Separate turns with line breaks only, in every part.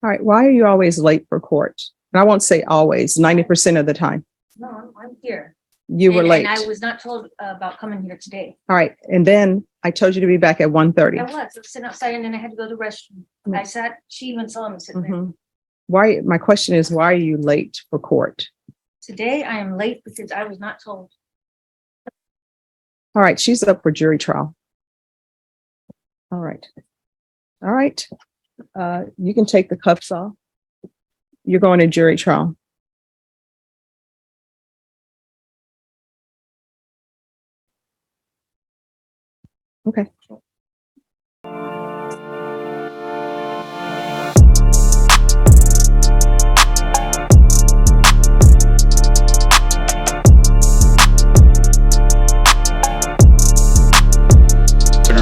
All right. Why are you always late for court? And I won't say always, 90% of the time.
No, I'm here.
You were late.
And I was not told about coming here today.
All right. And then I told you to be back at 1:30.
I was sitting outside and then I had to go to the restroom. I sat, she even saw me sitting there.
Mhm. Why? My question is, why are you late for court?
Today I am late because I was not told.
All right. She's up for jury trial. All right. All right. You can take the cuffs off. You're going to jury trial. Okay.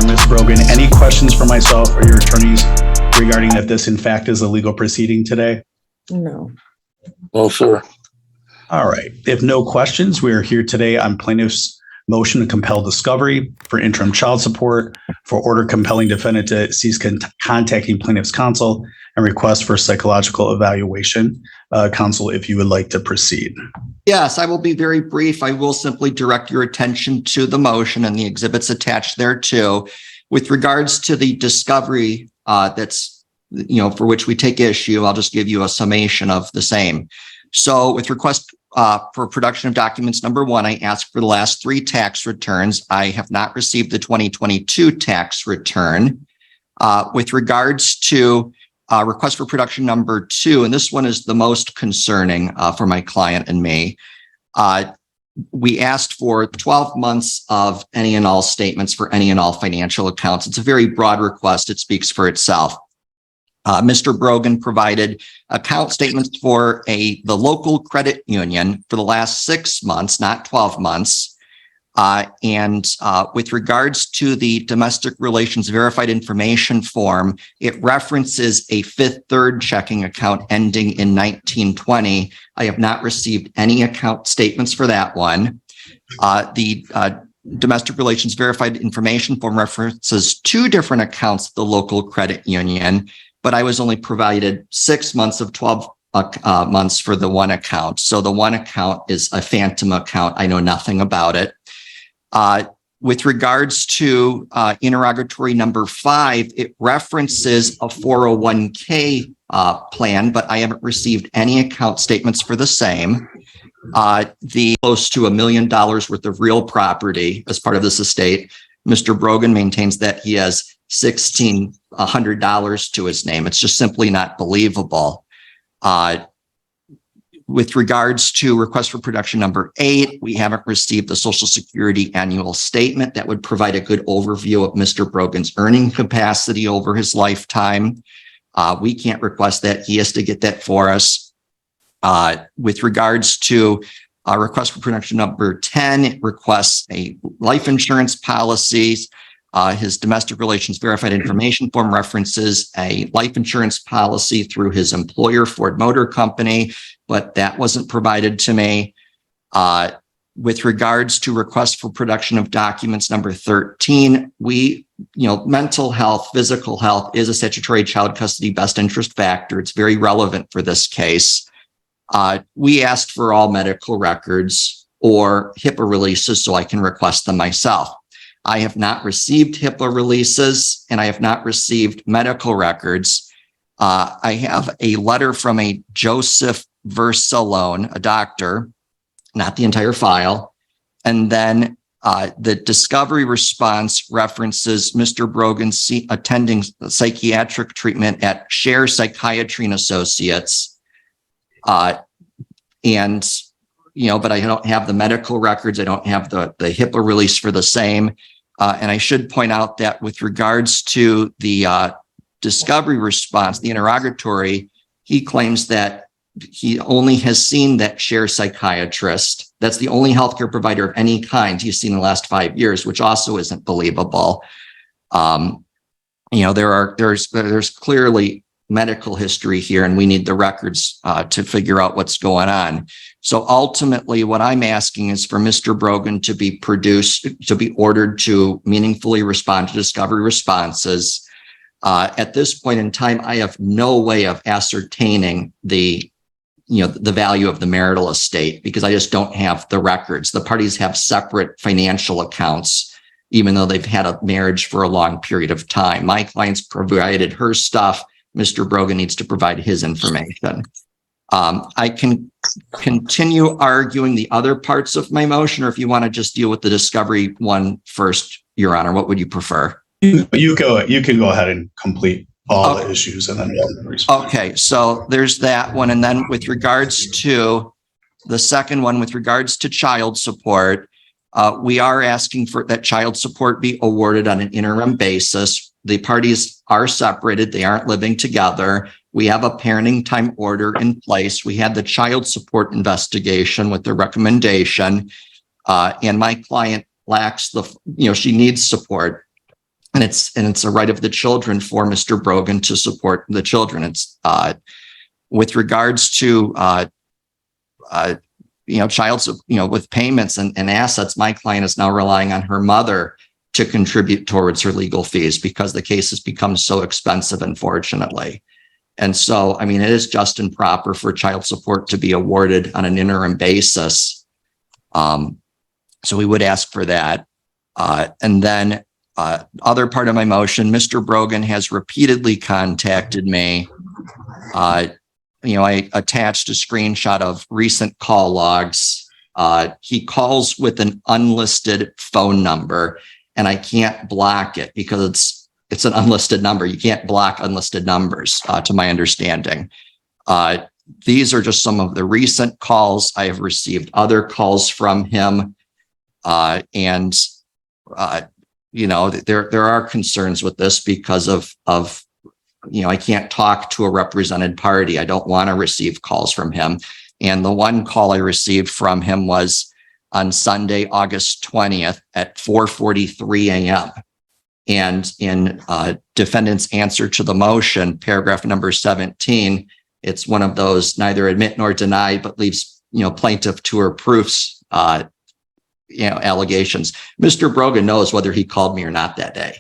Ms. Brogan, any questions for myself or your attorneys regarding that this in fact is a legal proceeding today?
No.
No, sir.
All right. If no questions, we are here today on plaintiff's motion to compel discovery for interim child support, for order compelling defendant to cease contacting plaintiff's counsel, and request for psychological evaluation. Counsel, if you would like to proceed.
Yes, I will be very brief. I will simply direct your attention to the motion and the exhibits attached thereto. With regards to the discovery that's, for which we take issue, I'll just give you a summation of the same. So with request for production of documents number 1, I asked for the last 3 tax returns. I have not received the 2022 tax return. With regards to request for production number 2, and this one is the most concerning for my client and me. We asked for 12 months of any and all statements for any and all financial accounts. It's a very broad request. It speaks for itself. Mr. Brogan provided account statements for the local credit union for the last 6 months, not 12 months. And with regards to the domestic relations verified information form, it references a Fifth Third checking account ending in 1920. I have not received any account statements for that one. The domestic relations verified information form references 2 different accounts at the local credit union, but I was only provided 6 months of 12 months for the one account. So the one account is a phantom account. I know nothing about it. With regards to interrogatory number 5, it references a 401k plan, but I haven't received any account statements for the same. The close to $1 million worth of real property as part of this estate, Mr. Brogan maintains that he has $1,600 to his name. It's just simply not believable. With regards to request for production number 8, we haven't received the Social Security annual statement that would provide a good overview of Mr. Brogan's earning capacity over his lifetime. We can't request that. He has to get that for us. With regards to request for production number 10, it requests a life insurance policies. His domestic relations verified information form references a life insurance policy through his employer, Ford Motor Company, but that wasn't provided to me. With regards to request for production of documents number 13, mental health, physical health is a statutory child custody best interest factor. It's very relevant for this case. We asked for all medical records or HIPAA releases so I can request them myself. I have not received HIPAA releases and I have not received medical records. I have a letter from a Joseph Versalone, a doctor, not the entire file. And then the discovery response references Mr. Brogan attending psychiatric treatment at Share Psychiatry and Associates. But I don't have the medical records. I don't have the HIPAA release for the same. And I should point out that with regards to the discovery response, the interrogatory, he claims that he only has seen that Share Psychiatrist. That's the only healthcare provider of any kind he's seen in the last 5 years, which also isn't believable. There's clearly medical history here, and we need the records to figure out what's going on. So ultimately, what I'm asking is for Mr. Brogan to be ordered to meaningfully respond to discovery responses. At this point in time, I have no way of ascertaining the value of the marital estate because I just don't have the records. The parties have separate financial accounts, even though they've had a marriage for a long period of time. My client's provided her stuff. Mr. Brogan needs to provide his information. I can continue arguing the other parts of my motion, or if you want to just deal with the discovery one first, Your Honor, what would you prefer?
You can go ahead and complete all the issues and then we'll respond.
Okay, so there's that one. And then with regards to the second one, with regards to child support, we are asking for that child support be awarded on an interim basis. The parties are separated. They aren't living together. We have a parenting time order in place. We had the child support investigation with the recommendation, and my client lacks she needs support. And it's a right of the children for Mr. Brogan to support the children. It's with regards to with payments and assets, my client is now relying on her mother to contribute towards her legal fees because the case has become so expensive, unfortunately. And so, it is just and proper for child support to be awarded on an interim basis. So we would ask for that. And then other part of my motion, Mr. Brogan has repeatedly contacted me. I attached a screenshot of recent call logs. He calls with an unlisted phone number, and I can't block it because it's an unlisted number. You can't block unlisted numbers, to my understanding. These are just some of the recent calls. I have received other calls from him, and there are concerns with this because of I can't talk to a represented party. I don't want to receive calls from him. And the one call I received from him was on Sunday, August 20th at 4:43 a.m. And in defendant's answer to the motion, paragraph number 17, it's one of those neither admit nor deny, but leaves, plaintiff to her proofs, allegations. Mr. Brogan knows whether he called me or not that day.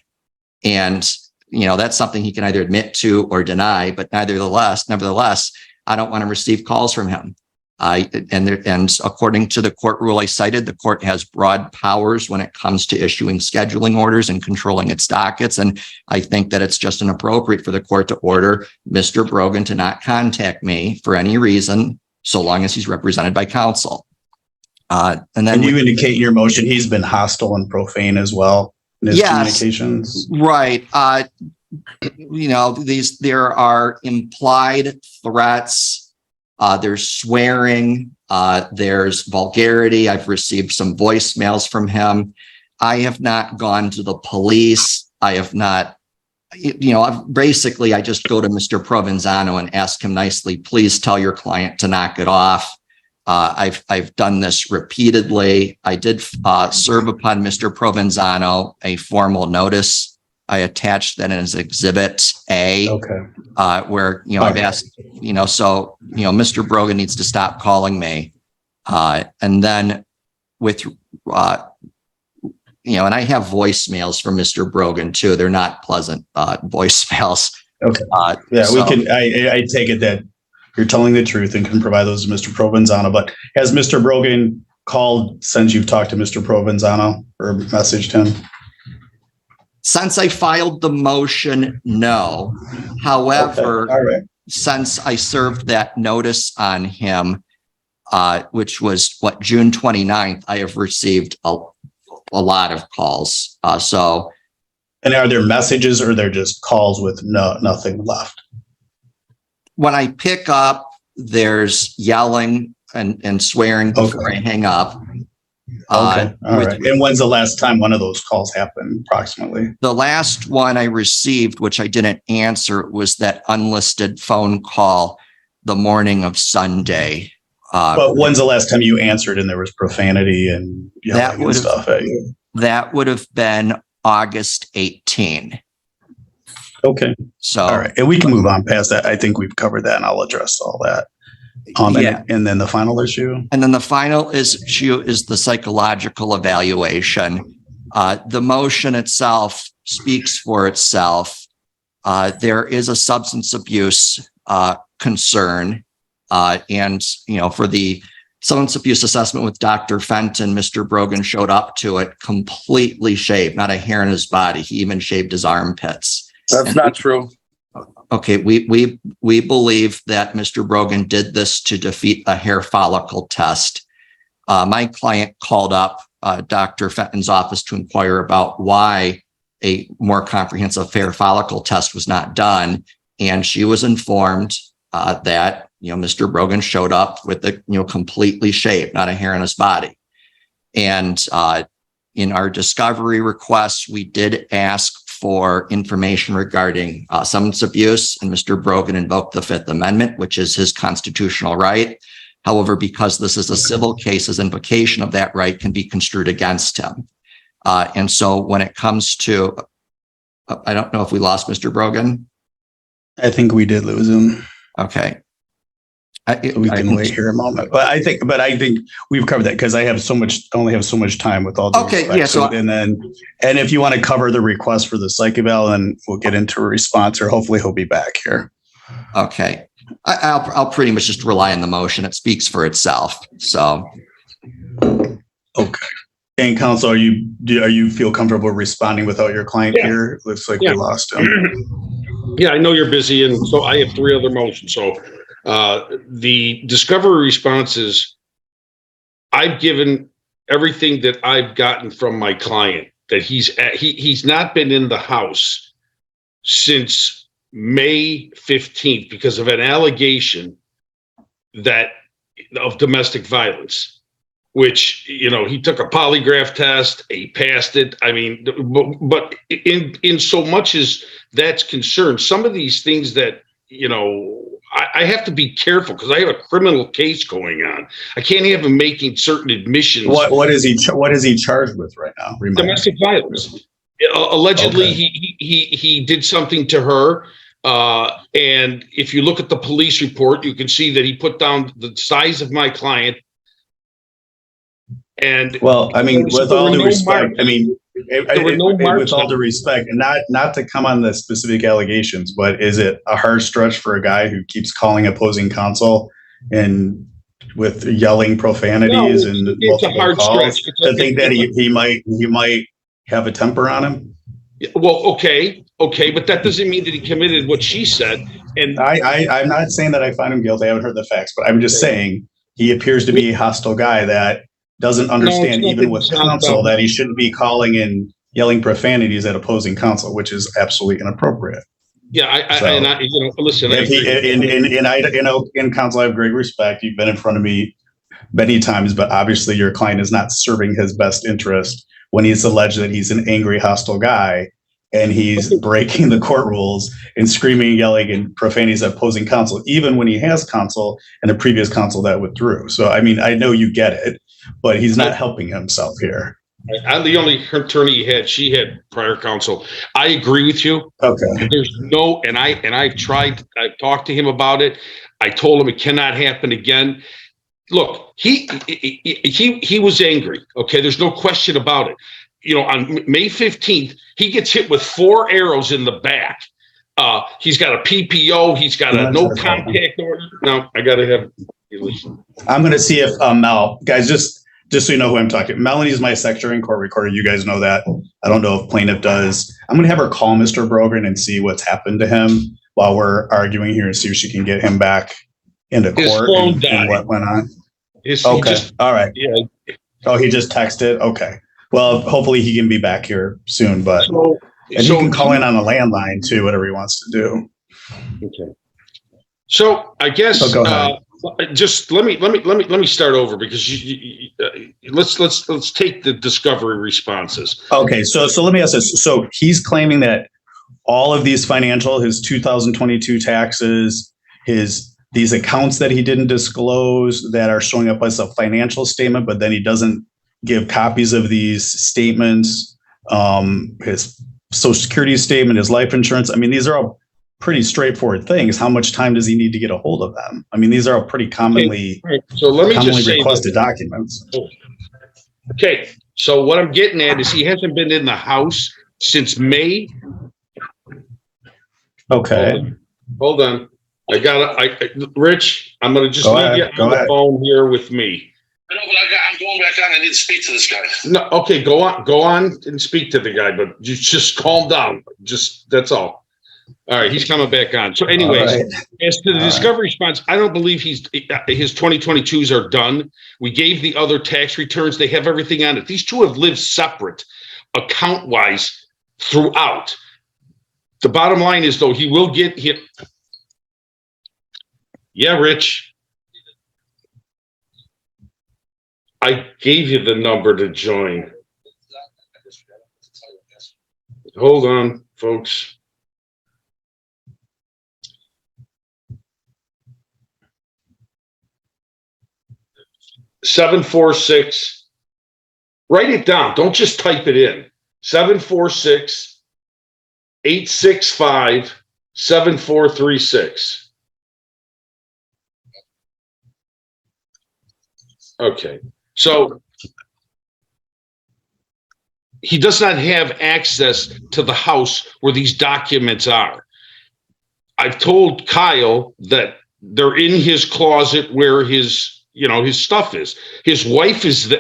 And, that's something he can either admit to or deny, but nevertheless, I don't want to receive calls from him. And according to the court rule I cited, the court has broad powers when it comes to issuing scheduling orders and controlling its dockets. And I think that it's just inappropriate for the court to order Mr. Brogan to not contact me for any reason, so long as he's represented by counsel. And you
indicate in your motion he's been hostile and profane as well in his communications.
Right. There are implied threats. There's swearing. There's vulgarity. I've received some voicemails from him. I have not gone to the police. I have not, basically I just go to Mr. Provenzano and ask him nicely, please tell your client to knock it off. I've done this repeatedly. I did serve upon Mr. Provenzano a formal notice. I attached that as Exhibit A.
Okay.
Where I've asked, Mr. Brogan needs to stop calling me, and then with and I have voicemails from Mr. Brogan too. They're not pleasant voicemails.
Okay. We can. I take it that you're telling the truth and can provide those to Mr. Provenzano. But has Mr. Brogan called since you've talked to Mr. Provenzano or messaged him?
Since I filed the motion, no. However,
okay.
Since I served that notice on him, which was June 29th, I have received a lot of calls.
And are there messages or they're just calls with nothing left?
When I pick up, there's yelling and swearing before I hang up.
Okay. All right. And when's the last time one of those calls happened approximately?
The last one I received, which I didn't answer, was that unlisted phone call the morning of Sunday.
But when's the last time you answered and there was profanity and yelling and stuff at you?
That would have been August 18.
Okay.
So,
all right. And we can move on past that. I think we've covered that and I'll address all that. And then the final issue?
And then the final issue is the psychological evaluation. The motion itself speaks for itself. there is a substance abuse concern. And, for the substance abuse assessment with Dr. Fenton, Mr. Brogan showed up to it completely shaved, not a hair in his body. He even shaved his armpits.
That's not true.
Okay, we believe that Mr. Brogan did this to defeat a hair follicle test. My client called up Dr. Fenton's office to inquire about why a more comprehensive hair follicle test was not done, and she was informed that Mr. Brogan showed up with the completely shaved, not a hair in his body. And in our discovery requests, we did ask for information regarding substance abuse, and Mr. Brogan invoked the Fifth Amendment, which is his constitutional right. However, because this is a civil case, his invocation of that right can be construed against him. And so when it comes to, I don't know if we lost Mr. Brogan.
I think we did lose him.
Okay.
We can wait here a moment, but I think we've covered that because I only have so much time with all the
Okay,
respect.
yeah. So
And if you want to cover the request for the psych eval, then we'll get into a response, or hopefully he'll be back here.
okay, I'll pretty much just rely on the motion. It speaks for itself. So
Okay. And counsel, are you feel comfortable responding without your client here? Looks like we lost him.
Yeah, I know you're busy, and so I have 3 other motions. So the discovery responses, I've given everything that I've gotten from my client, that he's not been in the house since May 15th because of an allegation of domestic violence, which, he took a polygraph test, he passed it. I mean, but in so much as that's concerned, some of these things that, I have to be careful because I have a criminal case going on. I can't have him making certain admissions.
What is he charged with right now?
Domestic violence. Allegedly, he did something to her. And if you look at the police report, you can see that he put down the size of my client. And
well, I mean, with all due respect, with all due respect, and not to come on the specific allegations, but is it a hard stretch for a guy who keeps calling opposing counsel and with yelling profanities and multiple calls to think that he might have a temper on him?
Well, okay, but that doesn't mean that he committed what she said. And
I'm not saying that I find him guilty. I haven't heard the facts, but I'm just saying he appears to be a hostile guy that doesn't understand, even with counsel, that he shouldn't be calling and yelling profanities at opposing counsel, which is absolutely inappropriate.
Yeah, listen.
In counsel, I have great respect. You've been in front of me many times, but obviously your client is not serving his best interest when he's alleged that he's an angry, hostile guy and he's breaking the court rules and screaming, yelling, and profanities at opposing counsel, even when he has counsel and a previous counsel that withdrew. So, I mean, I know you get it, but he's not helping himself here.
I'm the only attorney he had. She had prior counsel. I agree with you.
Okay.
There's I've talked to him about it. I told him it cannot happen again. Look, he was angry. Okay. There's no question about it. On May 15th, he gets hit with 4 arrows in the back. He's got a PPO. He's got a no contact order. No, I got to have you listen.
I'm going to see if Mel, guys, just so you know who I'm talking. Melanie's my secretary and court recorder. You guys know that. I don't know if plaintiff does. I'm going to have her call Mr. Brogan and see what's happened to him while we're arguing here and see if she can get him back into court and what went on. All right.
Yeah.
Oh, he just texted. Okay. Well, hopefully he can be back here soon, but he can call in on a landline too, whatever he wants to do.
Okay. So I guess just let me start over because let's take the discovery responses.
Okay, so let me ask this. So he's claiming that all of these his 2022 taxes, these accounts that he didn't disclose that are showing up as a financial statement, but then he doesn't give copies of these statements, his Social Security statement, his life insurance. I mean, these are all pretty straightforward things. How much time does he need to get a hold of them? I mean, these are all pretty commonly requested documents.
Okay, so what I'm getting at is he hasn't been in the house since May
Okay.
Hold on. Rich, I'm gonna just
Go
leave
ahead,
you
go
on the
ahead.
phone here with me.
No, but I'm going back on. I need to speak to this guy.
No, okay, go on and speak to the guy, but you just calm down. Just, that's all. All right, he's coming back on. So anyways,
All right.
as to the discovery response, I don't believe his 2022s are done. We gave the other tax returns. They have everything on it. These two have lived separate account wise throughout. The bottom line is though, he will get hit. Yeah, Rich. I gave you the number to join. Hold on, folks. (746). Write it down. Don't just type it in. 746-865-7436. Okay. So he does not have access to the house where these documents are. I've told Kyle that they're in his closet where his stuff is. His wife is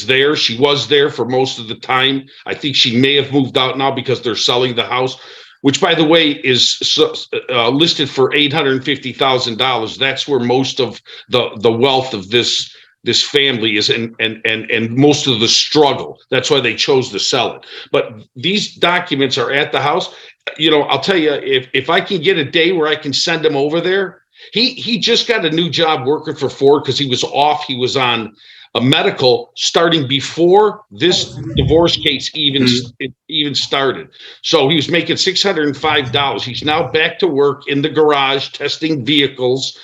there. She was there for most of the time. I think she may have moved out now because they're selling the house, which, by the way, is listed for $850,000. That's where most of the wealth of this family is, and most of the struggle. That's why they chose to sell it. But these documents are at the house. I'll tell you, if I can get a day where I can send him over there. He just got a new job working for Ford because he was off. He was on a medical starting before this divorce case even started. So he was making $605. He's now back to work in the garage, testing vehicles,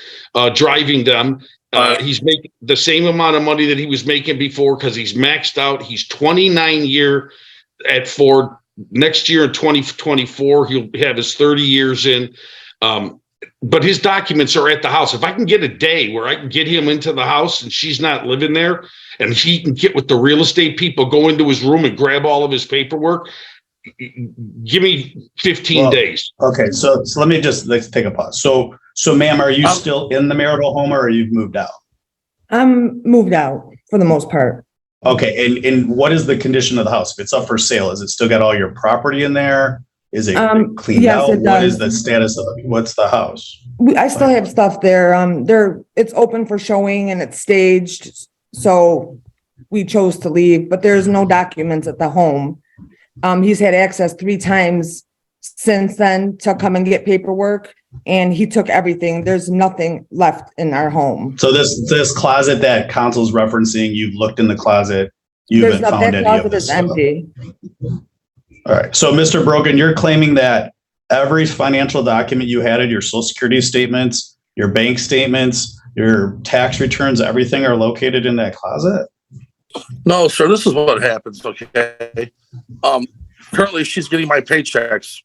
driving them. He's making the same amount of money that he was making before because he's maxed out. He's 29 year at Ford. Next year in 2024, he'll have his 30 years in. But his documents are at the house. If I can get a day where I can get him into the house and she's not living there, and he can get with the real estate people, go into his room and grab all of his paperwork, give me 15 days.
Okay, so let's take a pause. So ma'am, are you still in the marital home or you've moved out?
I'm moved out for the most part.
Okay, and what is the condition of the house? If it's up for sale, is it still got all your property in there? Is it cleaned
yes,
out?
it
What
does.
is the status of it? What's the house?
I still have stuff there. It's open for showing and it's staged. So we chose to leave, but there's no documents at the home. He's had access 3 times since then to come and get paperwork, and he took everything. There's nothing left in our home.
So this closet that Council's referencing, you've looked in the closet, you haven't found
That
any of
closet
this
is
stuff.
empty.
All right. So Mr. Brogan, you're claiming that every financial document you had, your social security statements, your bank statements, your tax returns, everything are located in that closet?
No, sir. This is what happens. Okay. Currently, she's getting my paychecks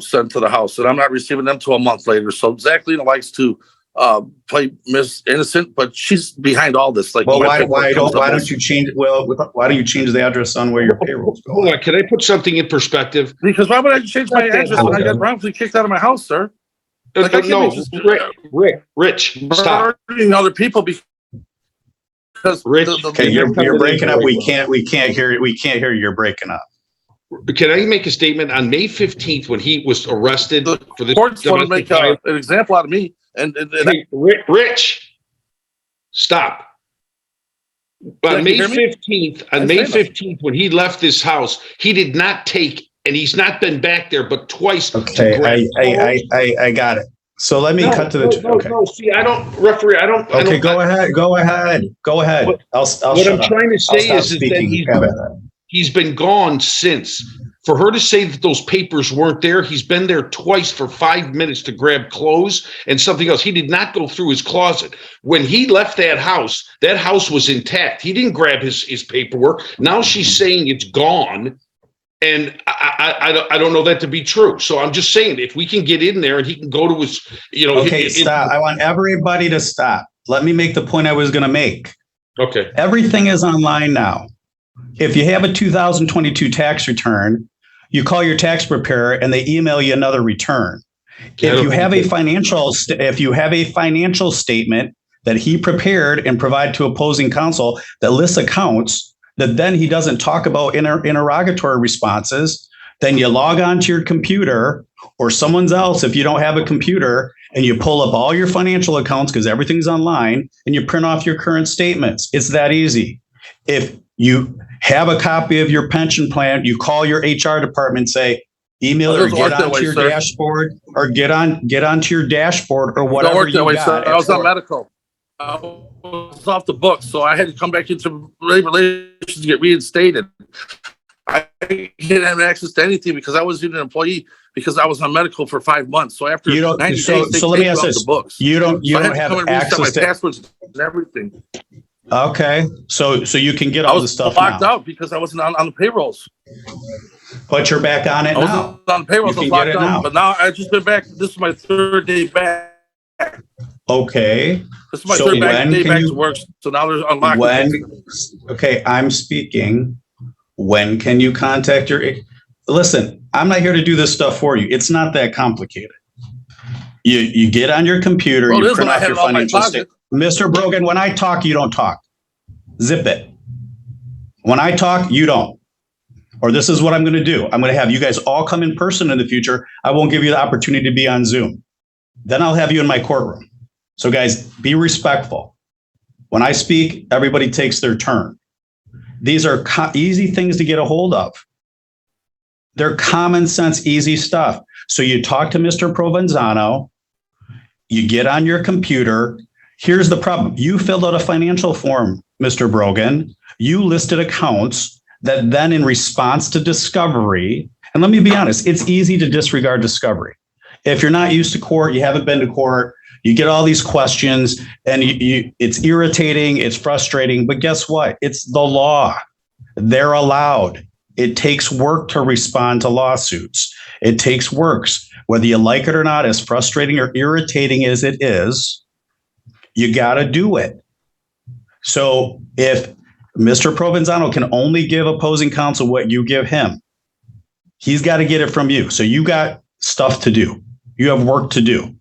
sent to the house, and I'm not receiving them till a month later. So Zachlina likes to play Miss Innocent, but she's behind all this. Like,
Well, why don't you change? Well, why do you change the address on where your payroll's
Hold
going?
on, can I put something in perspective?
Because why would I change my address when I got wrongfully kicked out of my house, sir? Like, I can't
No,
be just
Rich, stop.
burdening other people because
Rich,
Okay, you're breaking up. We can't hear you. You're breaking up.
Can I make a statement? On May 15th, when he was arrested for this
courts want to
domestic
make
violence,
an example out of me, and
Hey, Rich, stop. On May 15th, when he left this house, he did not take, and he's not been back there, but twice.
Okay, I got it. So let me cut to the. Okay.
No, see, I don't referee. I don't.
Okay, go ahead. I'll
What I'm trying to say is that he's been gone since. For her to say that those papers weren't there, he's been there twice for 5 minutes to grab clothes and something else. He did not go through his closet. When he left that house was intact. He didn't grab his paperwork. Now she's saying it's gone. And I don't know that to be true. So I'm just saying, if we can get in there and he can go to his,
Okay, stop. I want everybody to stop. Let me make the point I was going to make.
Okay.
Everything is online now. If you have a 2022 tax return, you call your tax preparer and they email you another return. If you have a financial statement that he prepared and provide to opposing counsel that lists accounts that then he doesn't talk about in interrogatory responses, then you log on to your computer or someone's else if you don't have a computer and you pull up all your financial accounts because everything's online and you print off your current statements. It's that easy. If you have a copy of your pension plan, you call your HR department, say, email or get onto your dashboard or get onto your dashboard or whatever
Don't work that
you
way,
got.
sir. I was on medical. I was off the books, so I had to come back into labor relations to get reinstated. I didn't have access to anything because I wasn't an employee because I was on medical for 5 months. So after 90 days, they
so let me
take
ask
you off
this.
the books.
You don't
So I had to
have
come and reset
access
my
to
passwords and everything.
Okay. So you can get
I
all
was
this stuff
locked
now.
out because I wasn't on the payrolls.
But you're back on it
I
now.
wasn't on the payrolls. I
You
was
can get
locked
it
out.
now.
But now I just been back. This is my 3rd day back.
Okay.
This is my
So
3rd day
when
back
can
to work. So now there's unlocked.
Okay, I'm speaking. When can you contact your listen, I'm not here to do this stuff for you. It's not that complicated. You get on your computer,
Well, it
you
is
print
when I
off
had
your
it on my
financial
closet.
statement. Mr. Brogan, when I talk, you don't talk. Zip it. When I talk, you don't. Or this is what I'm going to do. I'm going to have you guys all come in person in the future. I won't give you the opportunity to be on Zoom. Then I'll have you in my courtroom. So guys, be respectful. When I speak, everybody takes their turn. These are easy things to get a hold of. They're common sense, easy stuff. So you talk to Mr. Provenzano, you get on your computer. Here's the problem. You filled out a financial form, Mr. Brogan. You listed accounts that then in response to discovery, and let me be honest, it's easy to disregard discovery. If you're not used to court, you haven't been to court, you get all these questions and it's irritating, it's frustrating, but guess what? It's the law. They're allowed. It takes work to respond to lawsuits. It takes works, whether you like it or not, as frustrating or irritating as it is, you got to do it. So if Mr. Provenzano can only give opposing counsel what you give him, he's got to get it from you. So you got stuff to do. You have work to do.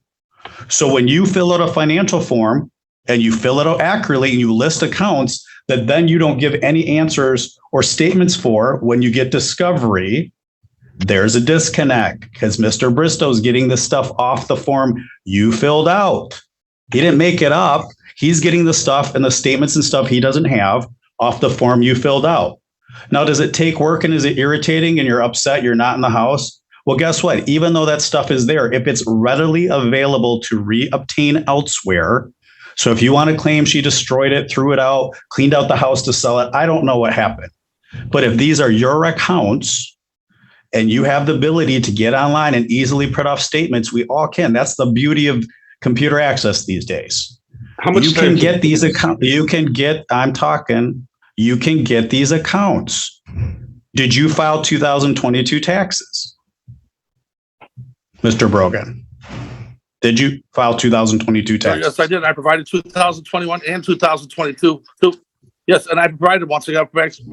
So when you fill out a financial form and you fill it out accurately and you list accounts that then you don't give any answers or statements for when you get discovery, there's a disconnect because Mr. Bristow's getting the stuff off the form you filled out. He didn't make it up. He's getting the stuff and the statements and stuff he doesn't have off the form you filled out. Now, does it take work and is it irritating and you're upset you're not in the house? Well, guess what? Even though that stuff is there, if it's readily available to re-obtain elsewhere, so if you want to claim she destroyed it, threw it out, cleaned out the house to sell it, I don't know what happened. But if these are your accounts and you have the ability to get online and easily print off statements, we all can. That's the beauty of computer access these days.
How much
You
time
can get these accounts. You can get these accounts. Did you file 2022 taxes? Mr. Brogan, did you file 2022 taxes?
Yes, I did. I provided 2021 and 2022. Yes, and I provided once I got back to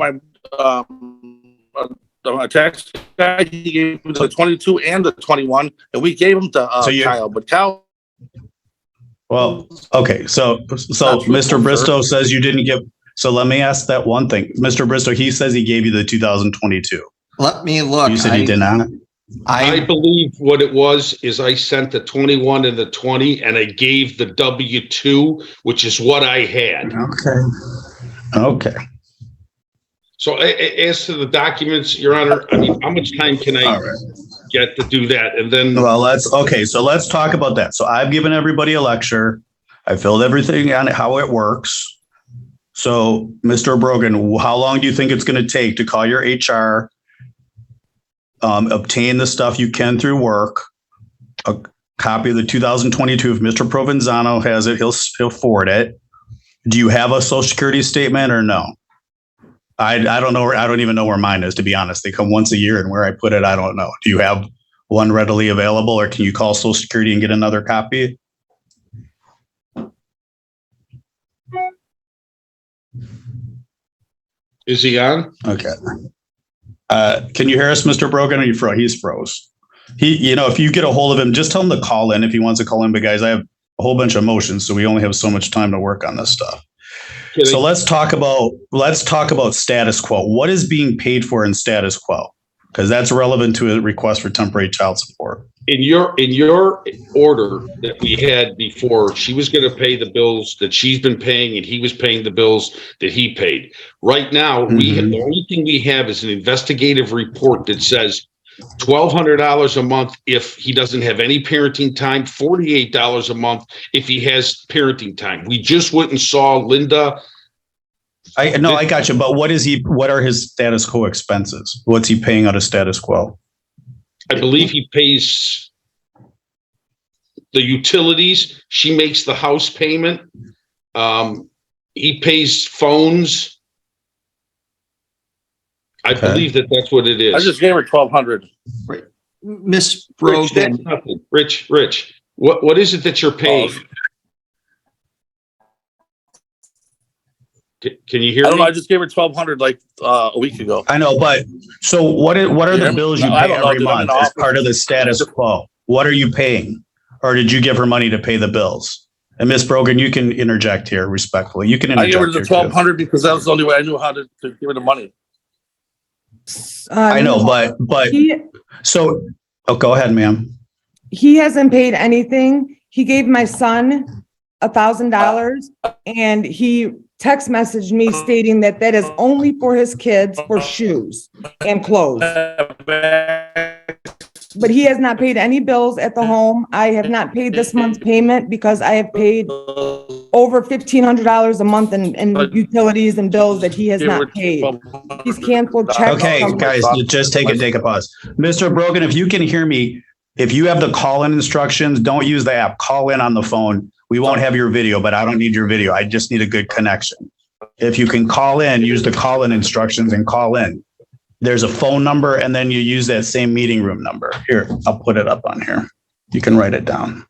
my tax guy. He gave me the 22 and the 21, and we gave them to Kyle. But Kyle.
Well, okay. So Mr. Bristow says you didn't give. So let me ask that one thing. Mr. Bristow, he says he gave you the 2022.
Let me look.
You said he did not?
I believe what it was is I sent the 21 and the 20 and I gave the W-2, which is what I had.
Okay.
So as to the documents, Your Honor, I mean, how much time can I get to do that? And then.
Well, so let's talk about that. So I've given everybody a lecture. I filled everything on how it works. So Mr. Brogan, how long do you think it's going to take to call your HR, obtain the stuff you can through work, a copy of the 2022? If Mr. Provenzano has it, he'll forward it. Do you have a Social Security statement or no? I don't know. I don't even know where mine is, to be honest. They come once a year and where I put it, I don't know. Do you have one readily available or can you call Social Security and get another copy?
Is he on?
Okay. Can you hear us, Mr. Brogan? Or he's froze. If you get a hold of him, just tell him to call in if he wants to call in. But guys, I have a whole bunch of motions, so we only have so much time to work on this stuff. So let's talk about status quo. What is being paid for in status quo? Because that's relevant to a request for temporary child support.
In your order that we had before, she was going to pay the bills that she's been paying, and he was paying the bills that he paid. Right now, the only thing we have is an investigative report that says $1,200 a month if he doesn't have any parenting time, $48 a month if he has parenting time. We just went and saw Linda.
I got you. But what are his status quo expenses? What's he paying out of status quo?
I believe he pays the utilities. She makes the house payment. He pays phones. I believe that's what it is.
I just gave her $1,200.
Right. Miss
Rich, that's
Brogan,
nothing. Rich, what is it that you're paying? Can you hear
I don't
me?
know. I just gave her $1,200 like a week ago.
I know, but so what are the bills you
No, I
pay
don't know,
every
dude. I'm in
month as
office.
part of the status quo? What are you paying? Or did you give her money to pay the bills? And Miss Brogan, you can interject here respectfully. You can
I gave
interject
her the
here too.
$1,200 because that was the only way I knew how to give her the money.
I know, but so go ahead, ma'am.
He hasn't paid anything. He gave my son $1,000 and he text messaged me stating that is only for his kids for shoes and clothes. But he has not paid any bills at the home. I have not paid this month's payment because I have paid over $1,500 a month in utilities and bills that he has not paid. He's canceled checks.
Okay, guys, just take a pause. Mr. Brogan, if you can hear me, if you have the call-in instructions, don't use the app. Call in on the phone. We won't have your video, but I don't need your video. I just need a good connection. If you can call in, use the call-in instructions and call in. There's a phone number, and then you use that same meeting room number. Here, I'll put it up on here. You can write it down.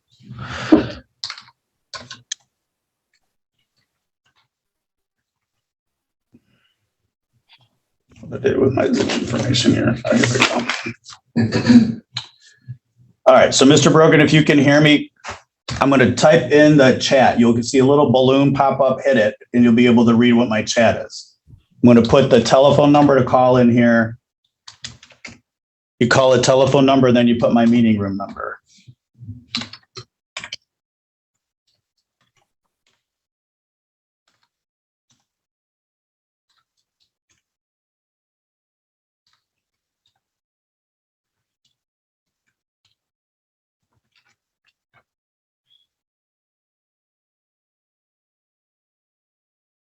I did with my information here. Here we go. All right, so Mr. Brogan, if you can hear me, I'm going to type in the chat. You'll see a little balloon pop up, hit it, and you'll be able to read what my chat is. I'm going to put the telephone number to call in here. You call a telephone number, then you put my meeting room number.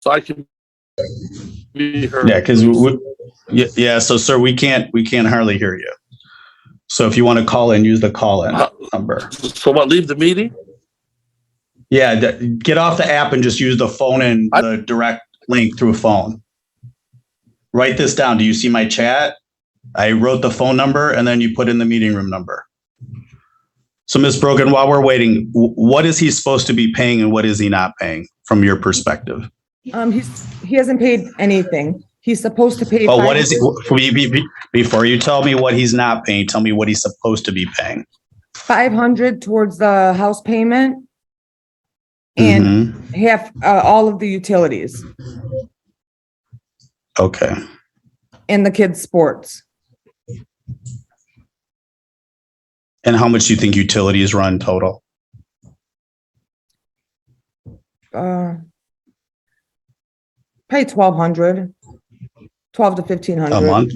So I can be heard.
Yeah, because so sir, we can't hardly hear you. So if you want to call in, use the call-in number.
So what, leave the meeting?
Yeah, get off the app and just use the phone and the direct link through a phone. Write this down. Do you see my chat? I wrote the phone number and then you put in the meeting room number. So Ms. Brogan, while we're waiting, what is he supposed to be paying and what is he not paying from your perspective?
He hasn't paid anything. He's supposed to pay.
Oh, what is it? Before you tell me what he's not paying, tell me what he's supposed to be paying.
$500 towards the house payment and half all of the utilities
Okay.
and the kids' sports.
And how much do you think utilities run total?
Pay $1,200, $1,200 to $1,500
A month?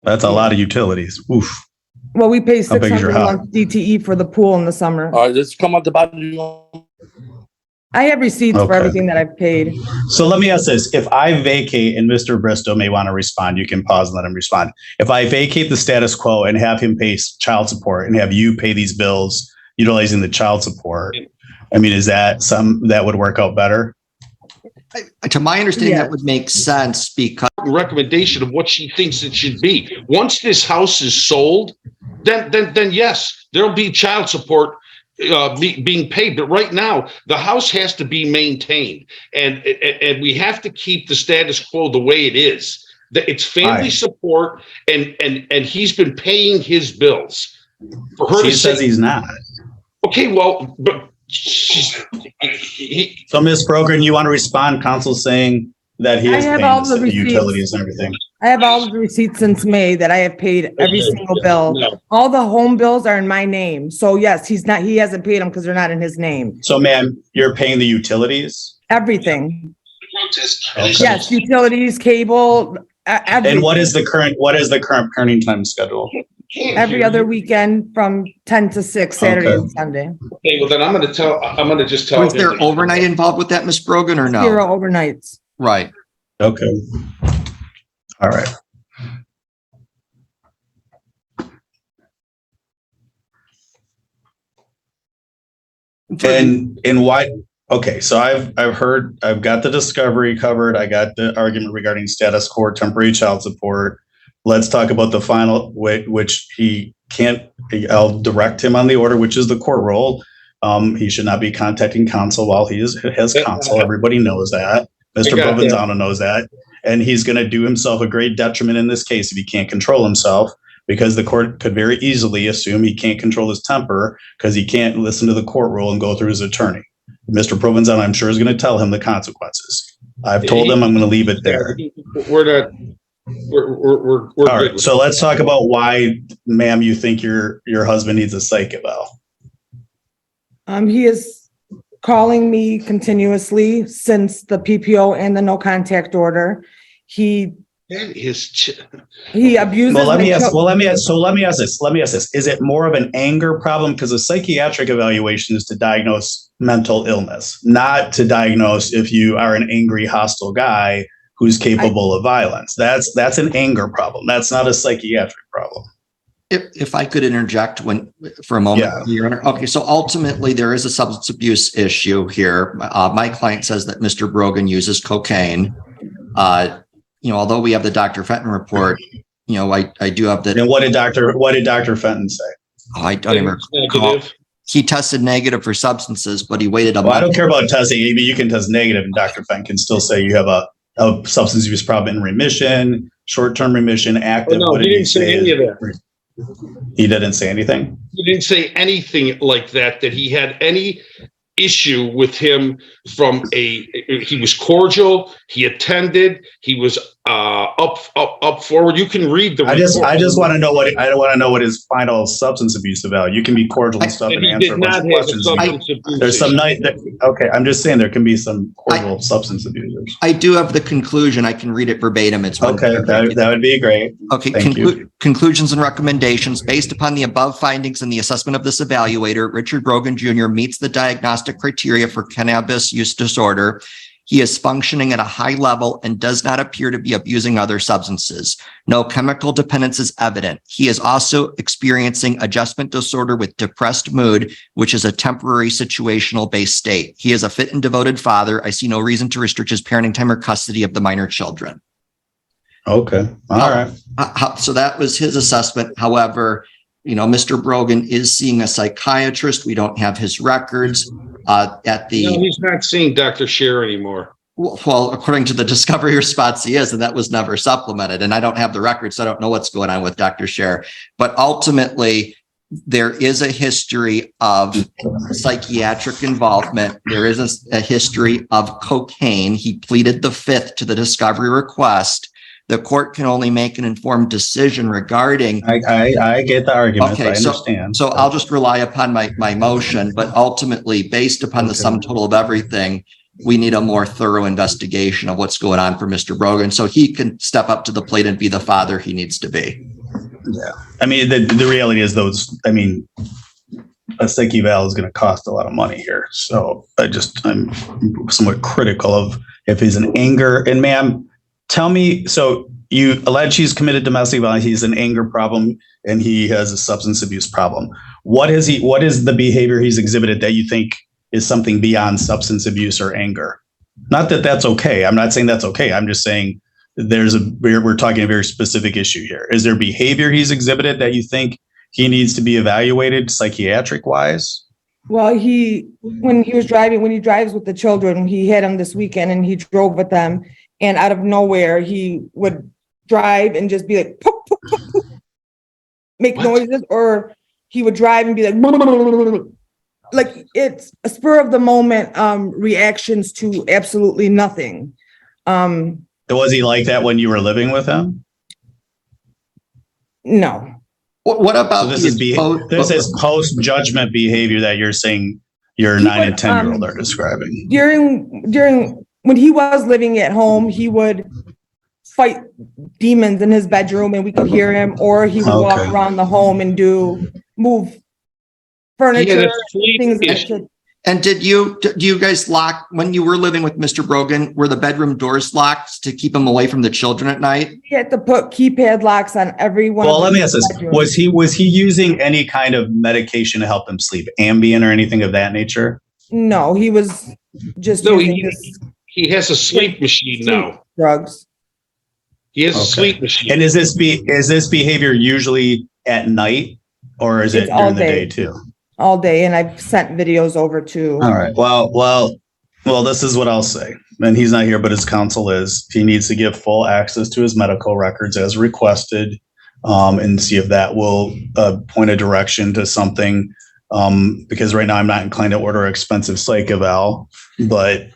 That's a lot of utilities. Oof.
Well, we pay
How big is your
$600 a
house?
month DTE for the pool in the summer.
All right, let's come up the bottom.
I have receipts for
Okay.
everything that I've paid.
So let me ask this. If I vacate, and Mr. Bristow may want to respond, you can pause and let him respond. If I vacate the status quo and have him pay child support and have you pay these bills utilizing the child support, I mean, is that that would work out better?
to my understanding,
Yeah.
that would make sense because
Recommendation of what she thinks it should be. Once this house is sold, then yes, there'll be child support being paid. But right now, the house has to be maintained, and we have to keep the status quo the way it is. It's family support, and he's been paying his bills. For her
She
to
says
say,
he's not.
okay, well, but
So Ms. Brogan, you want to respond? Council saying that he
I
is
have
paying
all the
the
receipts.
utilities and everything.
I have all of the receipts since May that I have paid every single bill.
No.
All the home bills are in my name. So yes, he hasn't paid them because they're not in his name.
So ma'am, you're paying the utilities?
Everything.
Okay.
Yes, utilities, cable, everything.
And what is the current parenting time schedule?
Every other weekend from 10 to 6, Saturday
Okay.
and Sunday.
Okay, well then I'm gonna just tell
Was
him
there
that-
overnight involved with that, Ms. Brogan, or no?
0 overnights.
Right.
Okay. All right. And why? Okay, so I've got the discovery covered. I got the argument regarding status quo, temporary child support. Let's talk about the final, which he can't. I'll direct him on the order, which is the court role. He should not be contacting counsel while he has counsel. Everybody knows that. Mr. Provenzano knows that, and he's going to do himself a great detriment in this case if he can't control himself, because the court could very easily assume he can't control his temper because he can't listen to the court rule and go through his attorney. Mr. Provenzano, I'm sure, is going to tell him the consequences. I've told him I'm going to leave it there.
We're not. We're
All
good
right,
with
so let's talk about why, ma'am, you think your husband needs a psych eval.
He is calling me continuously since the PPO and the no contact order. He
that. His
abuses.
Well, let me
my
ask.
chil-
Let me ask this. Is it more of an anger problem? Because a psychiatric evaluation is to diagnose mental illness, not to diagnose if you are an angry, hostile guy who's capable of violence. That's an anger problem. That's not a psychiatric problem.
If I could interject for a moment,
Yeah.
Your Honor. Okay, so ultimately there is a substance abuse issue here. My client says that Mr. Brogan uses cocaine. Although we have the Dr. Fenton report, I do have that.
And what did Dr. Fenton say?
I don't even recall.
negative.
He tested negative for substances, but he waited a
Well, I
month.
don't care about testing. You can test negative, and Dr. Fenton can still say you have a substance abuse problem in remission, short-term remission, active.
No,
What
he
did
didn't say any of that.
He didn't say anything?
He didn't say anything like that he had any issue with him he was cordial, he attended, he was up forward. You can read the
I
report.
just want to know what his final substance abuse about. You can be cordial and stuff and
He
answer
did
a bunch
not
of
have a
questions.
substance abuse
There's some
issue.
night. Okay, I'm just saying there can be some cordial substance abusers.
I do have the conclusion. I can read it verbatim. It's
Okay, that would be great.
Okay,
Thank you.
conclusions and recommendations. Based upon the above findings and the assessment of this evaluator, Richard Brogan Jr. meets the diagnostic criteria for cannabis use disorder. He is functioning at a high level and does not appear to be abusing other substances. No chemical dependence is evident. He is also experiencing adjustment disorder with depressed mood, which is a temporary situational based state. He is a fit and devoted father. I see no reason to restrict his parenting time or custody of the minor children.
Okay, all right.
So that was his assessment. However, Mr. Brogan is seeing a psychiatrist. We don't have his records
No, he's not seeing Dr. Scher anymore.
Well, according to the discovery response, he is, and that was never supplemented. And I don't have the records, so I don't know what's going on with Dr. Scher. But ultimately, there is a history of psychiatric involvement. There is a history of cocaine. He pleaded the fifth to the discovery request. The court can only make an informed decision regarding.
I get the argument.
Okay,
I understand.
So I'll just rely upon my motion, but ultimately, based upon the sum total of everything, we need a more thorough investigation of what's going on for Mr. Brogan, so he can step up to the plate and be the father he needs to be.
Yeah, I mean, the reality is a psych eval is going to cost a lot of money here. So I'm somewhat critical of if he's in anger. And ma'am, tell me, so you allege he's committed domestic violence, he's an anger problem, and he has a substance abuse problem. What is the behavior he's exhibited that you think is something beyond substance abuse or anger? Not that that's okay. I'm not saying that's okay. I'm just saying we're talking a very specific issue here. Is there behavior he's exhibited that you think he needs to be evaluated psychiatric wise?
Well, when he drives with the children, he had them this weekend and he drove with them. And out of nowhere, he would drive and just be like, poop, poop, poop, poop, make noises, or he would drive and be like it's a spur of the moment reactions to absolutely nothing.
Was he like that when you were living with him?
No.
What about
So this
the
is this is post judgment behavior that you're saying your
He
9
would,
and 10-year-old are describing.
during when he was living at home, he would fight demons in his bedroom and we could hear him, or he would walk
Okay.
around the home and move
He
furniture,
had a sleep
things that
issue.
could.
And do you guys lock, when you were living with Mr. Brogan, were the bedroom doors locked to keep him away from the children at night?
He had to put keypad locks on every one.
Well,
of
let
the
me ask this.
bedrooms.
Was he using any kind of medication to help him sleep? Ambien or anything of that nature?
No, he was just
No,
using his
he has a sleep machine now.
drugs.
He has a
Okay.
sleep machine.
And is this behavior usually at night or is
It's
it
all
during the day
day.
too?
All day, and I've sent videos over to.
All right. Well, this is what I'll say. And he's not here, but his counsel is he needs to give full access to his medical records as requested, and see if that will point a direction to something. Because right now I'm not inclined to order expensive psych eval, but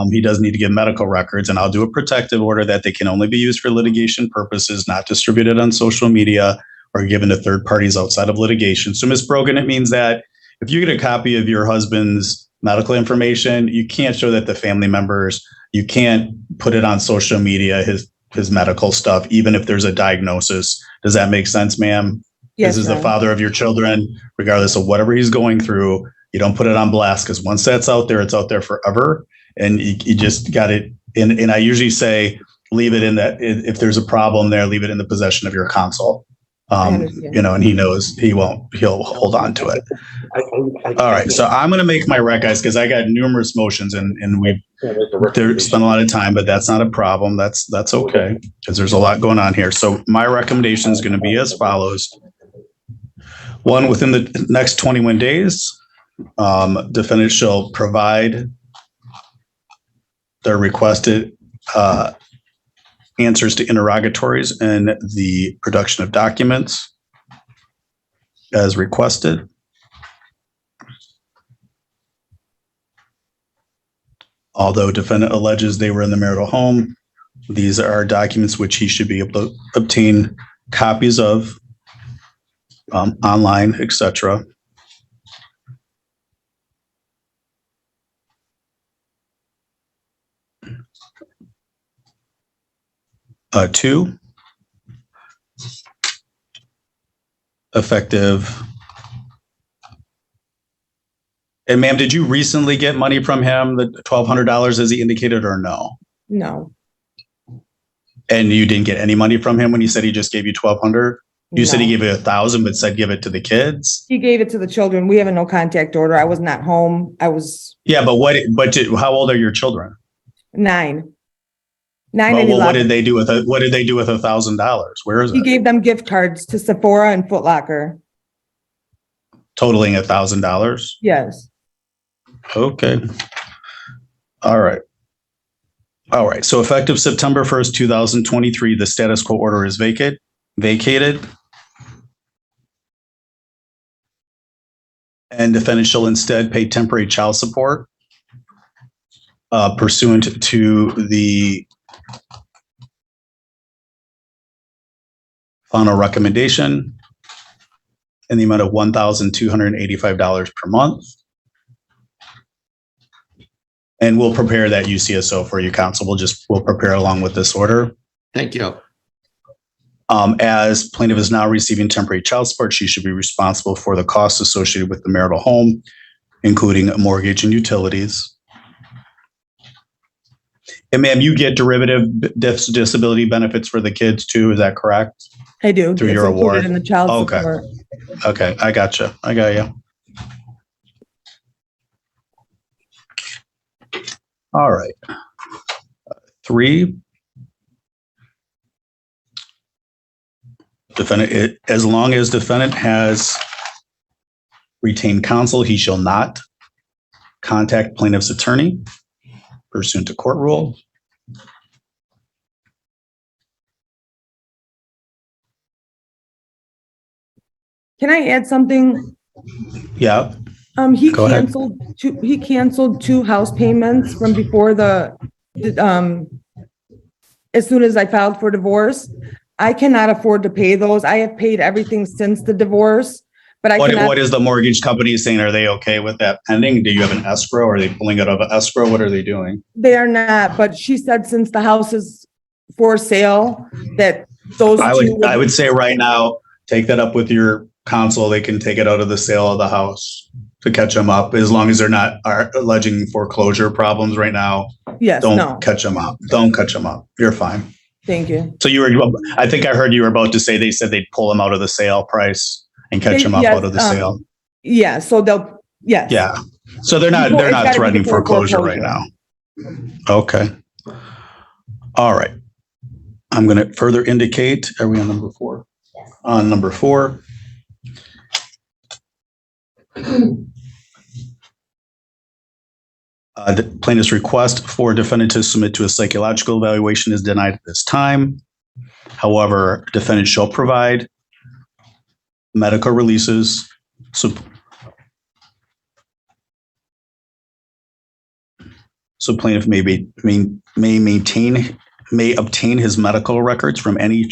he does need to give medical records, and I'll do a protective order that they can only be used for litigation purposes, not distributed on social media or given to third parties outside of litigation. So, Ms. Brogan, it means that if you get a copy of your husband's medical information, you can't show that to family members. You can't put it on social media, his medical stuff, even if there's a diagnosis. Does that make sense, ma'am?
Yes,
This is the
Ron.
father of your children, regardless of whatever he's going through. You don't put it on blast because once that's out there, it's out there forever. And you just got it. And I usually say, leave it in that. If there's a problem there, leave it in the possession of your counsel.
understand.
And he knows he'll hold on to it. All right. So I'm going to make my rec, guys, because I got numerous motions and we've spent a lot of time, but that's not a problem. That's okay because there's a lot going on here. So my recommendation is going to be as follows. One, within the next 21 days, defendant shall provide their requested answers to interrogatories and the production of documents as requested. Although defendant alleges they were in the marital home, these are documents which he should be able to obtain copies of online, etc. Two, effective. And ma'am, did you recently get money from him, the $1,200 as he indicated, or no?
No.
And you didn't get any money from him when he said he just gave you 1,200? You said he
No.
gave you 1,000, but said give it to the kids?
He gave it to the children. We have a no contact order. I was not home. I was
Yeah, but how old are your children?
9. 9
Well,
and
what
11.
did they do with $1,000? Where is
He
it?
gave them gift cards to Sephora and Foot Locker.
Totaling $1,000?
Yes.
Okay. All right. All right. So effective September 1st, 2023, the status quo order is vacated. And defendant shall instead pay temporary child support pursuant to the final recommendation in the amount of $1,285 per month. And we'll prepare that UCSO for you, counsel. We'll prepare along with this order.
Thank you.
As plaintiff is now receiving temporary child support, she should be responsible for the costs associated with the marital home, including mortgage and utilities. And ma'am, you get derivative disability benefits for the kids too, is that correct?
I do.
Through
It's
your
included
award.
in the child
Okay.
support.
Okay, I got you. I got you. All right. 3. Defendant, as long as defendant has retained counsel, he shall not contact plaintiff's attorney pursuant to court rule.
Can I add something?
Yeah,
He
Go ahead.
canceled two house payments from before as soon as I filed for divorce. I cannot afford to pay those. I have paid everything since the divorce, but I
what
cannot.
is the mortgage company saying? Are they okay with that pending? Do you have an escrow? Are they pulling it out of an escrow? What are they doing?
They are not, but she said since the house is for sale, that those
I
two.
would say right now, take that up with your counsel. They can take it out of the sale of the house to catch them up, as long as they're not alleging foreclosure problems right now.
Yes,
Don't
no,
catch them up. Don't catch them up. You're fine.
thank you.
So I think I heard you were about to say they said they'd pull them out of the sale price and catch them up
Yes,
out of the sale.
Yeah, so they'll, yes.
Yeah. So they're not
It's gotta be
threatening
before
foreclosure right now. Okay. All right. I'm going to further indicate, are we on number 4? On number 4. The plaintiff's request for defendant to submit to a psychological evaluation is denied at this time. However, defendant shall provide medical releases. So plaintiff may obtain his medical records from any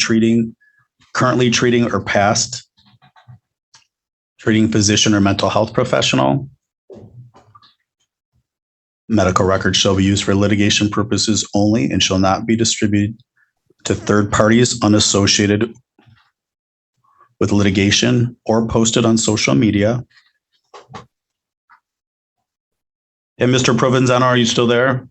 currently treating or past treating physician or mental health professional. Medical records shall be used for litigation purposes only and shall not be distributed to third parties unassociated with litigation or posted on social media. And Mr. Provenzano, are you still there?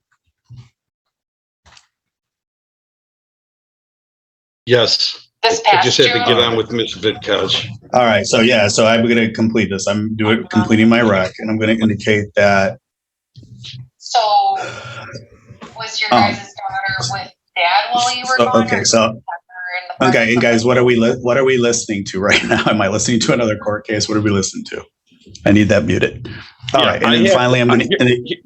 Yes. I just had to get on with Ms. Vidkaj.
All right. So I'm going to complete this. I'm completing my rec, and I'm going to indicate that.
So was your guys' daughter with dad while you were gone?
Okay. And guys, what are we listening to right now? Am I listening to another court case? What are we listening to? I need that muted. All right. And then finally, I'm going to.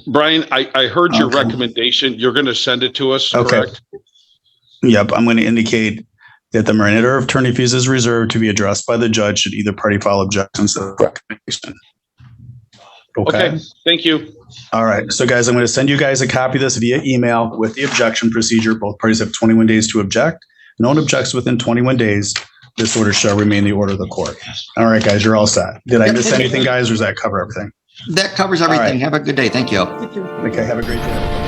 Brian, I heard your recommendation. You're going to send it to us, correct?
Yep. I'm going to indicate that the matter of attorney fees is reserved to be addressed by the judge should either party file objections to the recommendation.
Okay. Thank you.
All right. So guys, I'm going to send you guys a copy of this via email with the objection procedure. Both parties have 21 days to object. No one objects within 21 days. This order shall remain the order of the court. All right, guys, you're all set. Did I miss anything, guys, or does that cover everything?
That covers everything.
Right.
Have a good day. Thank you.
Okay. Have a great day.